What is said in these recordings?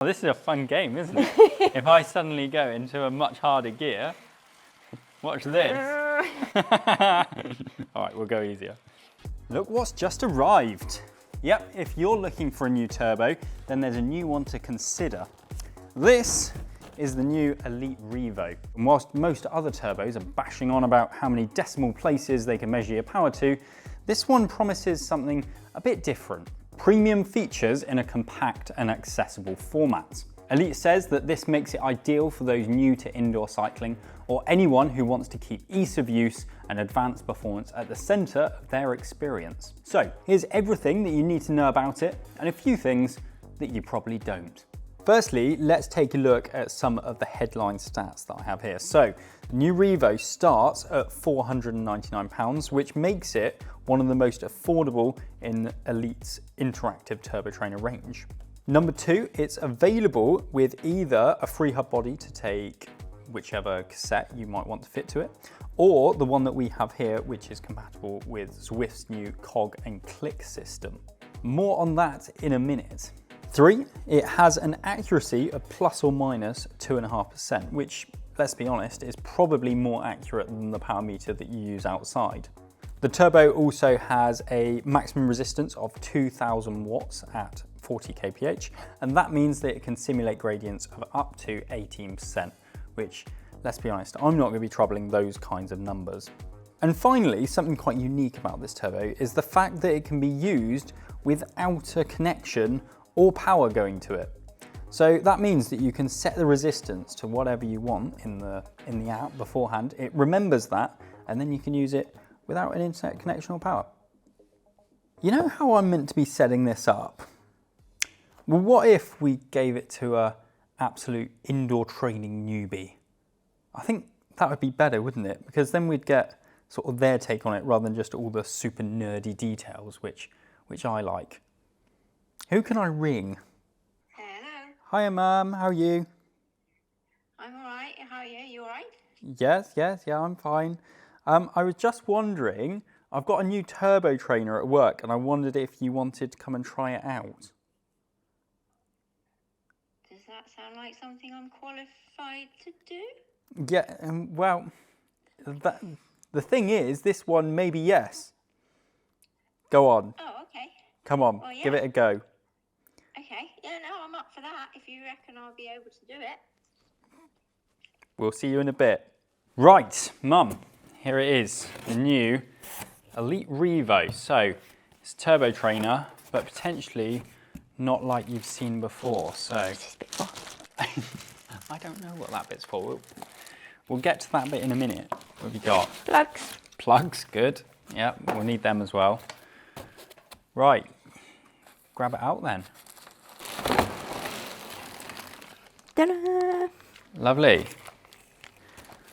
Well, this is a fun game, isn't it? If I suddenly go into a much harder gear, watch this. All right, we'll go easier. Look what's just arrived. Yep, if you're looking for a new turbo, then there's a new one to consider. This is the new Elite Rivo. And whilst most other turbos are bashing on about how many decimal places they can measure your power to, this one promises something a bit different. Premium features in a compact and accessible format. Elite says that this makes it ideal for those new to indoor cycling or anyone who wants to keep ease of use and advanced performance at the center of their experience. So here's everything that you need to know about it and a few things that you probably don't. Firstly, let's take a look at some of the headline stats that I have here. So, the new Revo starts at £499, which makes it one of the most affordable in Elite's interactive turbo trainer range. Number two, it's available with either a free hub body to take whichever cassette you might want to fit to it, or the one that we have here, which is compatible with Zwift's new cog and click system. More on that in a minute. 3, it has an accuracy of plus or minus 2.5%, which, let's be honest, is probably more accurate than the power meter that you use outside. The turbo also has a maximum resistance of 2000 watts at 40 kph, and that means that it can simulate gradients of up to 18%, which, let's be honest, I'm not going to be troubling those kinds of numbers. And finally, something quite unique about this turbo is the fact that it can be used without a connection or power going to it. So that means that you can set the resistance to whatever you want in the app beforehand. It remembers that, and then you can use it without an internet connection or power. You know how I'm meant to be setting this up? Well, what if we gave it to a absolute indoor training newbie? I think that would be better, wouldn't it? Because then we'd get sort of their take on it rather than just all the super nerdy details, which I like. Who can I ring? Hello. Hiya, Mum. How are you? I'm all right. How are you? You all right? Yes, I'm fine. I was just wondering, I've got a new turbo trainer at work and I wondered if you wanted to come and try it out. Does that sound like something I'm qualified to do? Yeah, well, the thing is, this one maybe yes. Go on. Oh, okay. Come on, Well, yeah. Give it a go. Okay. Yeah, no, I'm up for that. If you reckon I'll be able to do it. We'll see you in a bit. Right, Mum, here it is, the new Elite Rivo. So, it's a turbo trainer, but potentially not like you've seen before. So, I don't know what that bit's for. We'll get to that bit in a minute. What have you got? Plugs. Plugs, good. Yeah, we'll need them as well. Right, grab it out then. Ta-da! Lovely.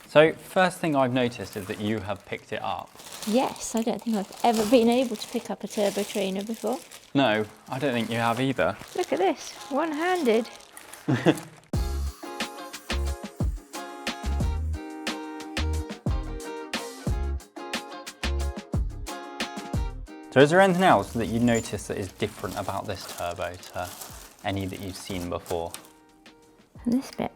So first thing I've noticed is that you have picked it up. Yes, I don't think I've ever been able to pick up a turbo trainer before. No, I don't think you have either. Look at this, one-handed. So is there anything else that you notice that is different about this turbo to any that you've seen before? This bit.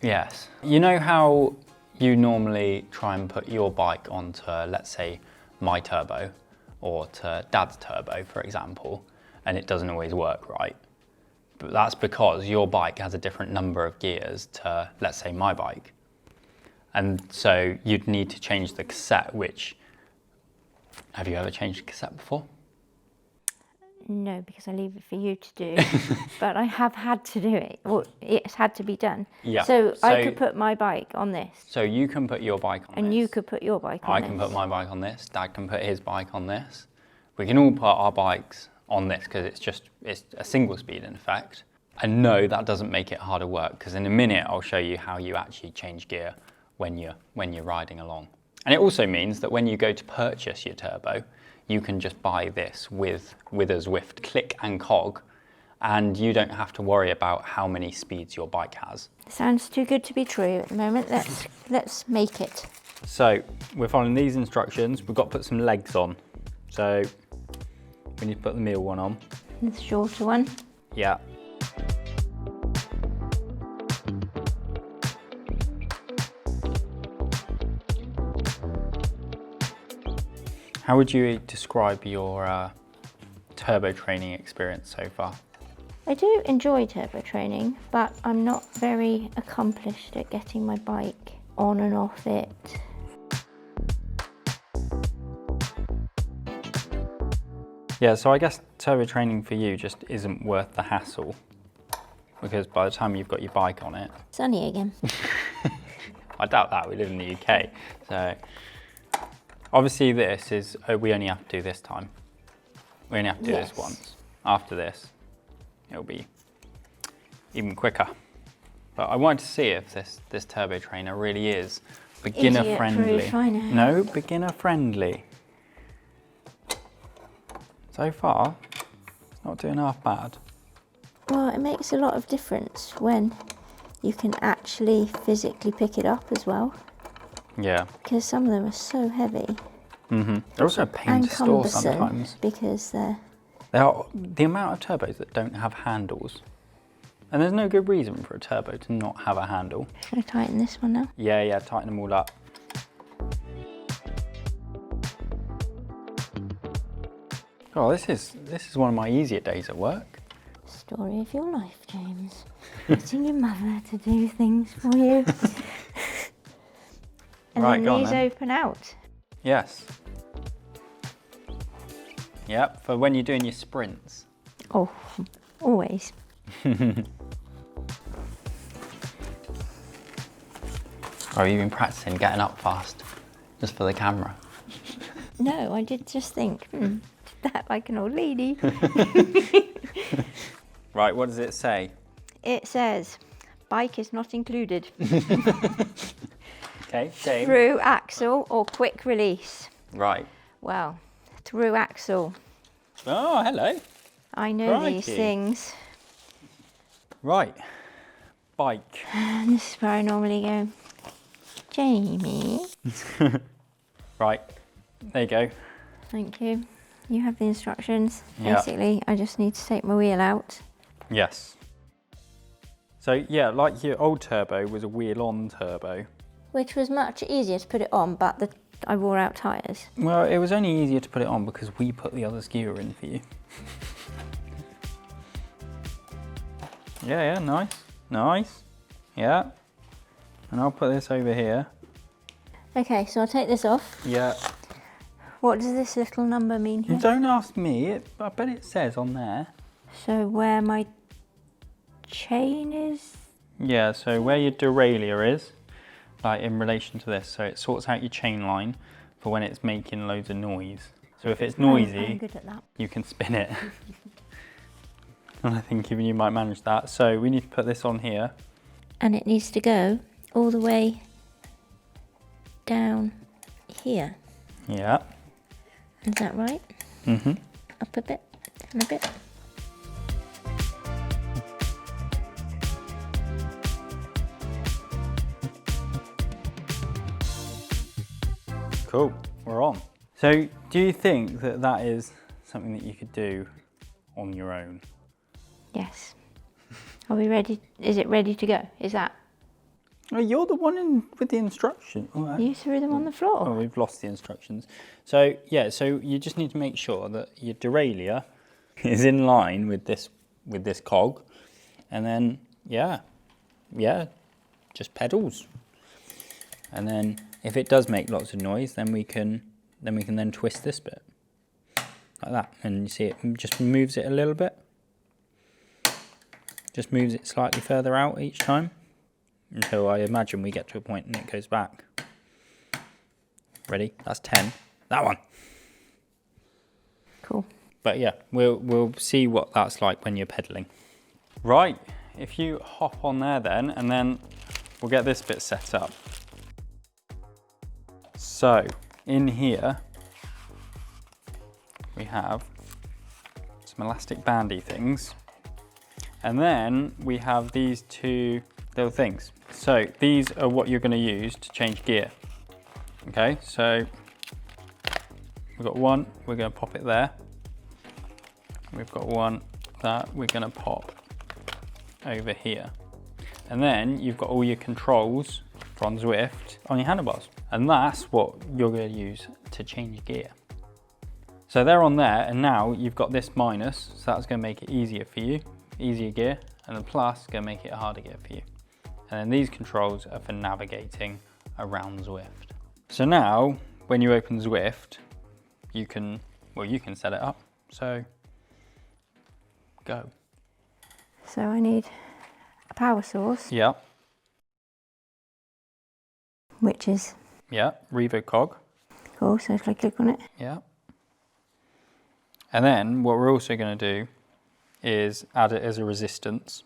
Yes. You know how you normally try and put your bike onto, let's say, my turbo or to Dad's turbo, for example, and it doesn't always work right? But that's because your bike has a different number of gears to, let's say, my bike. And so you'd need to change the cassette, which, have you ever changed a cassette before? No, because I leave it for you to do. But I have had to do it. Well, it's had to be done. Yeah. So I could put my bike on this. So you can put your bike on this. And you could put your bike on I this. can put my bike on this. Dad can put his bike on this. We can all put our bikes on this because it's a single speed in effect. And no, that doesn't make it harder work because in a minute I'll show you how you actually change gear when you're riding along. And it also means that when you go to purchase your turbo, you can just buy this with a Zwift click and cog, and you don't have to worry about how many speeds your bike has. Sounds too good to be true at the moment. Let's make it. So we're following these instructions. We've got to put some legs on. So we need to put the middle one on. The shorter one. Yeah. How would you describe your turbo training experience so far? I do enjoy turbo training, but I'm not very accomplished at getting my bike on and off it. Yeah, so I guess turbo training for you just isn't worth the hassle, because by the time you've got your bike on it... Sunny again. I doubt that, we live in the UK. So obviously this is, we only have to do this time. We only have to do this once. After this, it'll be even quicker. But I wanted to see if this turbo trainer really is beginner friendly. No, beginner friendly. So far, it's not doing half bad. Well, it makes a lot of difference when you can actually physically pick it up as well. Yeah. Because some of them are so heavy. They're also a pain to store sometimes. Because they are the amount of turbos that don't have handles. And there's no good reason for a turbo to not have a handle. Should I tighten this one now? Yeah, tighten them all up. Oh, this is one of my easier days at work. Story of your life, James. Getting your mother to do things for you. And right, then these open out. Yes. Yep, for when you're doing your sprints. Oh, always. Oh, you've been practicing getting up fast, just for the camera. No, I did just think, did that like an old lady. Right, what does it say? It says, bike is not included. Okay, same. Through axle or quick release. Right. Well, through axle. Oh, hello. I know these Crikey. things. Right, bike. And this is where I normally go, Jamie. Right, there you go. Thank you. You have the instructions. Yeah. Basically, I just need to take my wheel out. Yes. So yeah, like your old turbo was a wheel-on turbo. Which was much easier to put it on, but I wore out tyres. Well, it was only easier to put it on because we put the other skewer in for you. Yeah, nice. Nice. Yeah. And I'll put this over here. Okay, so I'll take this off. Yeah. What does this little number mean here? Don't ask me, I bet it says on there. So where my chain is? Yeah, so where your derailleur is, like in relation to this, so it sorts out your chain line for when it's making loads of noise. So if it's noisy, I'm good at that. you can spin it. And I think even you might manage that. So we need to put this on here. And it needs to go all the way down here. Yeah. Is that right? Mm-hmm. Up a bit, down a bit. Cool, we're on. So do you think that that is something that you could do on your own? Yes. Are we ready? Is it ready to go? Is that? Oh, you're the one with the instruction. Oh, You threw them on the floor. Oh, we've lost the instructions. So yeah, so you just need to make sure that your derailleur is in line with this cog, and then yeah, just pedals. And then if it does make lots of noise, then we can twist this bit like that, and you see it just moves it a little bit. Just moves it slightly further out each time until I imagine we get to a point and it goes back. Ready? That's 10. That one. Cool. But yeah, we'll see what that's like when you're pedaling. Right, if you hop on there then, and then we'll get this bit set up. So in here we have some elastic bandy things, and then we have these two little things. So these are what you're going to use to change gear. Okay, so we've got one, we're going to pop it there. We've got one that we're going to pop over here. And then you've got all your controls from Zwift on your handlebars. And that's what you're going to use to change gear. So they're on there, and now you've got this minus, so that's going to make it easier for you, easier gear, and the plus is going to make it a harder gear for you. And then these controls are for navigating around Zwift. So now, when you open Zwift, you can set it up. So, go. So I need a power source. Yeah. Which is? Yeah, Revo cog. Cool, so if I click on it. Yeah. And then what we're also going to do is add it as a resistance.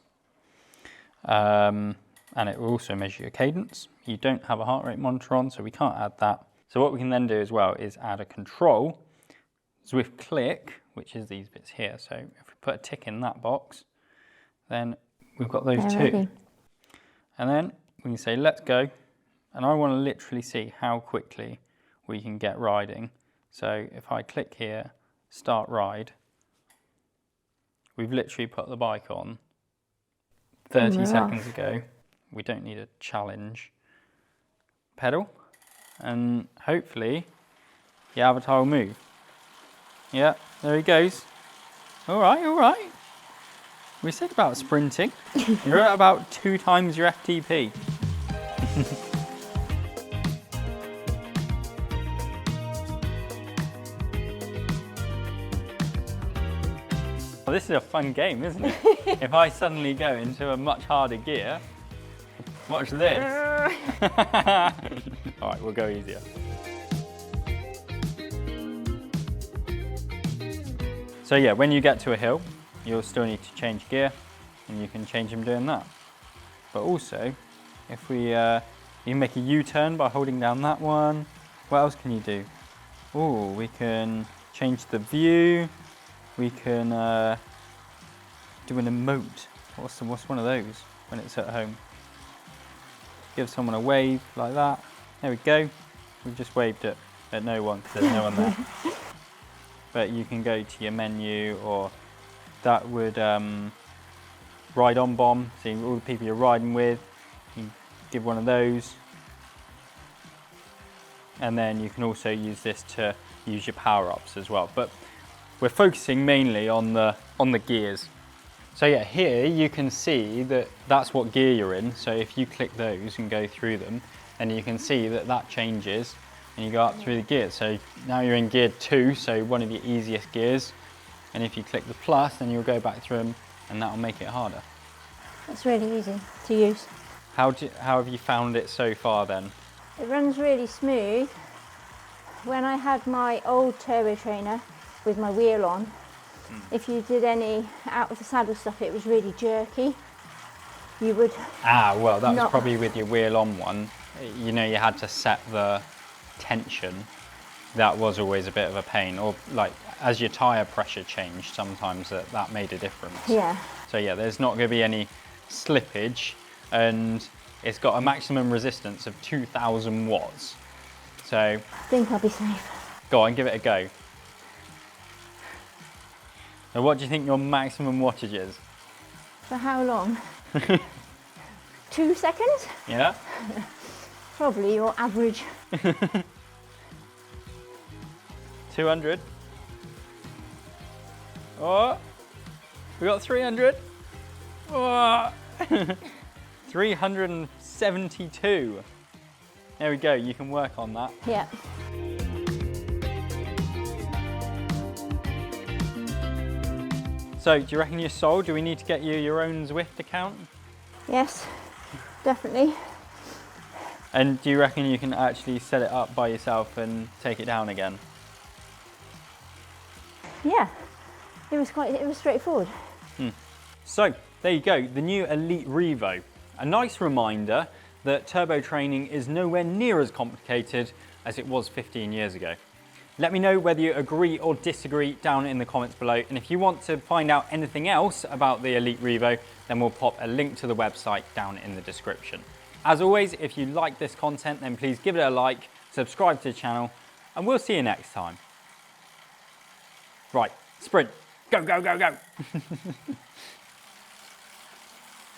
And it will also measure your cadence. You don't have a heart rate monitor on, so we can't add that. So what we can then do as well is add a control, Zwift click, which is these bits here. So if we put a tick in that box, then we've got those two. Ready. And then we can say, let's go. And I want to literally see how quickly we can get riding. So if I click here, start ride, we've literally put the bike on 30 seconds ago. We don't need a challenge pedal, and hopefully the avatar will move. Yeah, there he goes. All right. We said about sprinting. You're at about 2 times your FTP. Well, this is a fun game, isn't it? If I suddenly go into a much harder gear, watch this. All right, we'll go easier. So yeah, when you get to a hill, you'll still need to change gear, and you can change them doing that. But also, if we you can make a U-turn by holding down that one. What else can you do? Oh, we can change the view. We can do an emote. What's one of those when it's at home? Give someone a wave like that. There we go. We've just waved it at no one because there's no one there. But you can go to your menu, or that would ride on bomb. See all the people you're riding with. You give one of those. And then you can also use this to use your power-ups as well. But we're focusing mainly on the gears. So yeah, here you can see that that's what gear you're in. So if you click those and go through them, and you can see that that changes, and you go up through the gears. So now you're in gear 2, so one of your easiest gears. And if you click the plus, then you'll go back through them, and that'll make it harder. It's really easy to use. How have you found it so far then? It runs really smooth. When I had my old turbo trainer with my wheel on, if you did any out of the saddle stuff, it was really jerky. You would... Ah, well, that was probably with your wheel on one. You know, you had to set the tension. That was always a bit of a pain. Or like, as your tyre pressure changed, sometimes that made a difference. Yeah. So yeah, there's not going to be any slippage, and it's got a maximum resistance of 2,000 watts. So... I think I'll be safe. Go on, give it a go. Now, what do you think your maximum wattage is? For how long? 2 seconds? Yeah? Probably your average. 200. Oh, we got 300. Oh, 372. There we go, you can work on that. Yeah. So, do you reckon you're sold? Do we need to get you your own Zwift account? Yes, definitely. And do you reckon you can actually set it up by yourself and take it down again? Yeah, it was straightforward. So, there you go, the new Elite Rivo. A nice reminder that turbo training is nowhere near as complicated as it was 15 years ago. Let me know whether you agree or disagree down in the comments below. And if you want to find out anything else about the Elite Rivo, then we'll pop a link to the website down in the description. As always, if you like this content, then please give it a like, subscribe to the channel, and we'll see you next time. Right, sprint, go, go, go, go.